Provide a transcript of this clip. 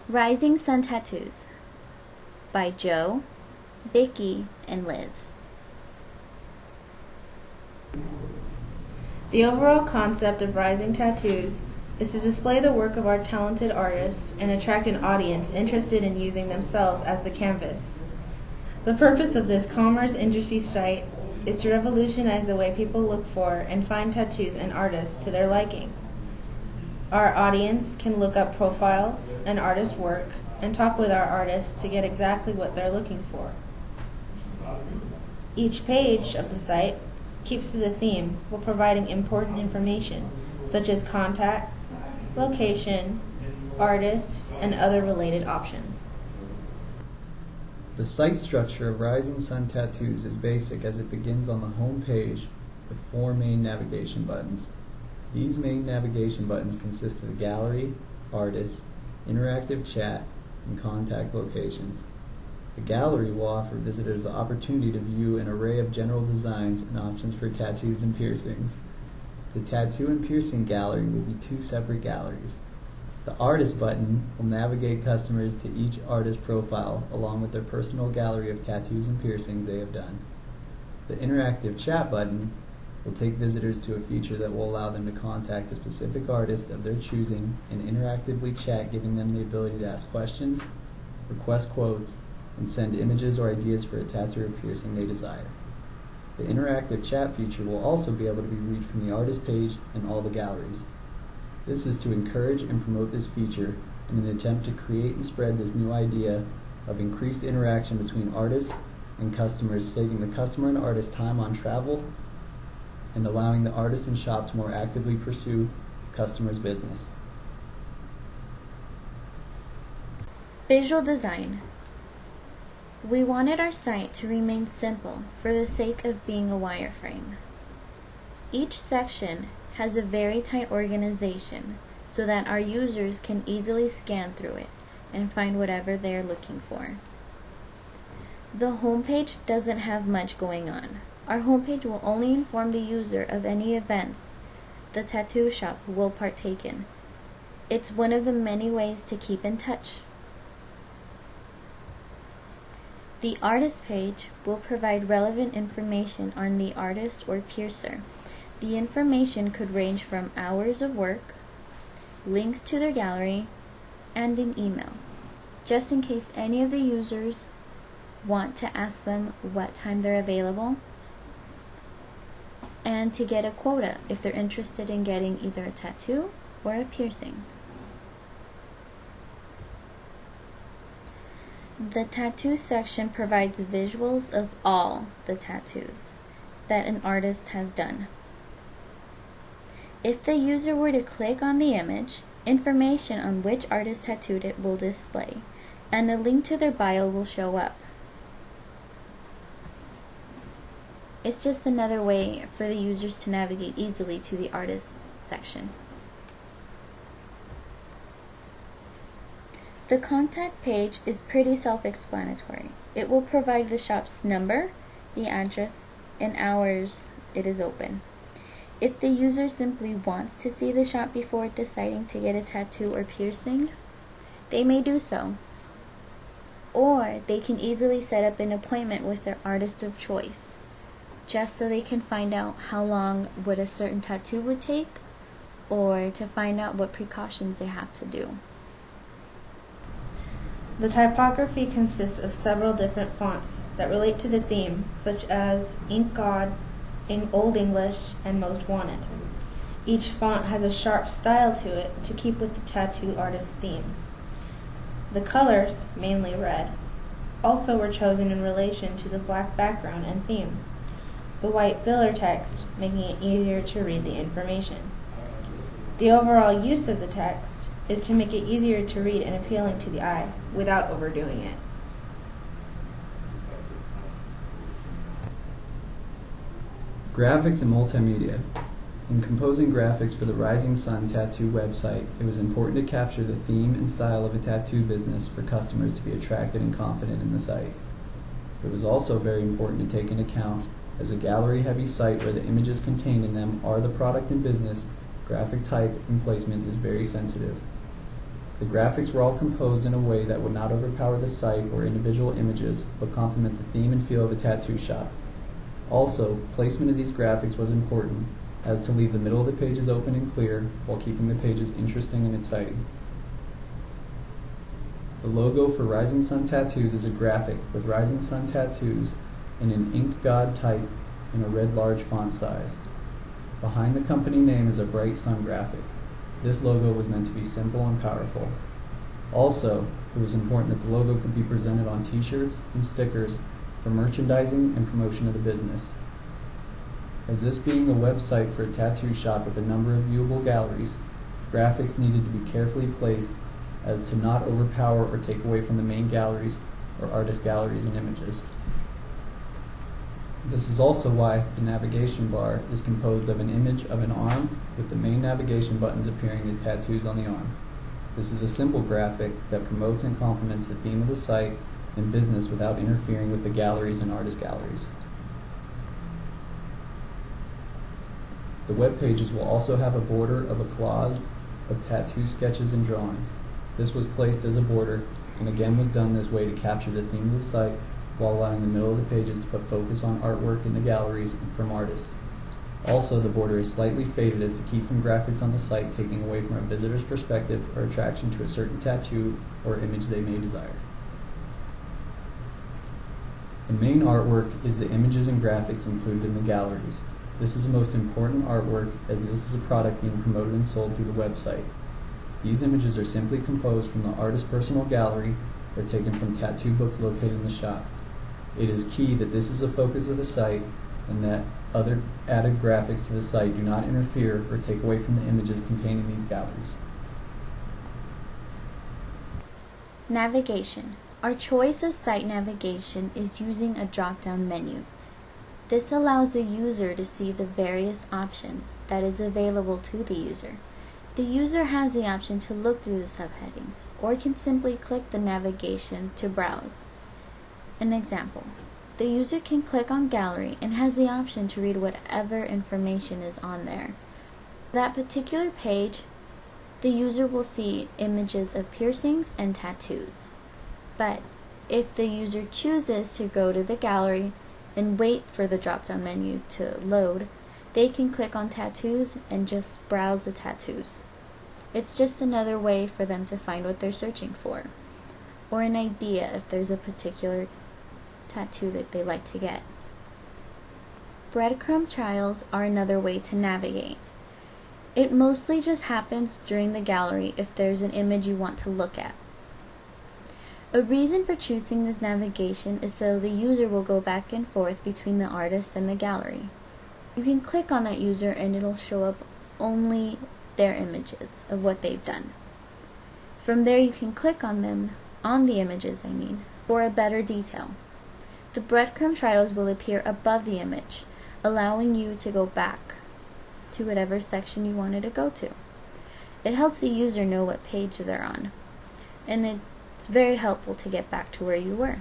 Rising Sun Tattoos by Joe, Vicky, and Liz. The overall concept of Rising Tattoos is to display the work of our talented artists and attract an audience interested in using themselves as the canvas. The purpose of this commerce industry site is to revolutionize the way people look for and find tattoos and artists to their liking. Our audience can look up profiles and artist work and talk with our artists to get exactly what they're looking for. Each page of the site keeps to the theme while providing important information such as contacts, location, artists, and other related options. The site structure of Rising Sun Tattoos is basic as it begins on the home page with 4 main navigation buttons. These main navigation buttons consist of the gallery, artists, interactive chat, and contact locations. The gallery will offer visitors the opportunity to view an array of general designs and options for tattoos and piercings. The tattoo and piercing gallery will be 2 separate galleries. The artist button will navigate customers to each artist profile along with their personal gallery of tattoos and piercings they have done. The interactive chat button will take visitors to a feature that will allow them to contact a specific artist of their choosing and interactively chat, giving them the ability to ask questions, request quotes, and send images or ideas for a tattoo or piercing they desire. The interactive chat feature will also be able to be reached from the artist page and all the galleries. This is to encourage and promote this feature in an attempt to create and spread this new idea of increased interaction between artists and customers, saving the customer and artist time on travel and allowing the artist and shop to more actively pursue customers' business. Visual design. We wanted our site to remain simple for the sake of being a wireframe. Each section has a very tight organization so that our users can easily scan through it and find whatever they are looking for. The homepage doesn't have much going on. Our homepage will only inform the user of any events the tattoo shop will partake in. It's one of the many ways to keep in touch. The artist page will provide relevant information on the artist or piercer. The information could range from hours of work, links to their gallery, and an email, just in case any of the users want to ask them what time they're available, and to get a quota if they're interested in getting either a tattoo or a piercing. The tattoo section provides visuals of all the tattoos that an artist has done. If the user were to click on the image, information on which artist tattooed it will display, and a link to their bio will show up. It's just another way for the users to navigate easily to the artist section. The contact page is pretty self-explanatory. It will provide the shop's number, the address, and hours it is open. If the user simply wants to see the shop before deciding to get a tattoo or piercing, they may do so. Or they can easily set up an appointment with their artist of choice, just so they can find out how long would a certain tattoo would take, or to find out what precautions they have to do. The typography consists of several different fonts that relate to the theme, such as Ink God, Old English, and Most Wanted. Each font has a sharp style to it to keep with the tattoo artist's theme. The colors, mainly red, also were chosen in relation to the black background and theme. The white filler text making it easier to read the information. The overall use of the text is to make it easier to read and appealing to the eye without overdoing it. Graphics and multimedia. In composing graphics for the Rising Sun Tattoo website, it was important to capture the theme and style of a tattoo business for customers to be attracted and confident in the site. It was also very important to take into account, as a gallery-heavy site where the images contained in them are the product and business, graphic type and placement is very sensitive. The graphics were all composed in a way that would not overpower the site or individual images, but complement the theme and feel of a tattoo shop. Also, placement of these graphics was important, as to leave the middle of the pages open and clear while keeping the pages interesting and exciting. The logo for Rising Sun Tattoos is a graphic with Rising Sun Tattoos in an inked God type in a red large font size. Behind the company name is a bright sun graphic. This logo was meant to be simple and powerful. Also, it was important that the logo could be presented on t-shirts and stickers for merchandising and promotion of the business. As this being a website for a tattoo shop with a number of viewable galleries, graphics needed to be carefully placed as to not overpower or take away from the main galleries or artist galleries and images. This is also why the navigation bar is composed of an image of an arm with the main navigation buttons appearing as tattoos on the arm. This is a simple graphic that promotes and complements the theme of the site and business without interfering with the galleries and artist galleries. The web pages will also have a border of a collage of tattoo sketches and drawings. This was placed as a border and again was done this way to capture the theme of the site while allowing the middle of the pages to put focus on artwork in the galleries and from artists. Also, the border is slightly faded as to keep from graphics on the site taking away from a visitor's perspective or attraction to a certain tattoo or image they may desire. The main artwork is the images and graphics included in the galleries. This is the most important artwork as this is a product being promoted and sold through the website. These images are simply composed from the artist's personal gallery or taken from tattoo books located in the shop. It is key that this is the focus of the site and that other added graphics to the site do not interfere or take away from the images contained in these galleries. Navigation. Our choice of site navigation is using a drop-down menu. This allows the user to see the various options that is available to the user. The user has the option to look through the subheadings or can simply click the navigation to browse. An example. The user can click on Gallery and has the option to read whatever information is on there. That particular page, the user will see images of piercings and tattoos. But if the user chooses to go to the gallery and wait for the drop-down menu to load, they can click on tattoos and just browse the tattoos. It's just another way for them to find what they're searching for, or an idea if there's a particular tattoo that they like to get. Breadcrumb trails are another way to navigate. It mostly just happens during the gallery if there's an image you want to look at. A reason for choosing this navigation is so the user will go back and forth between the artist and the gallery. You can click on that user and it'll show up only their images of what they've done. From there you can click on them, on the images for a better detail. The breadcrumb trails will appear above the image, allowing you to go back to whatever section you wanted to go to. It helps the user know what page they're on, and it's very helpful to get back to where you were.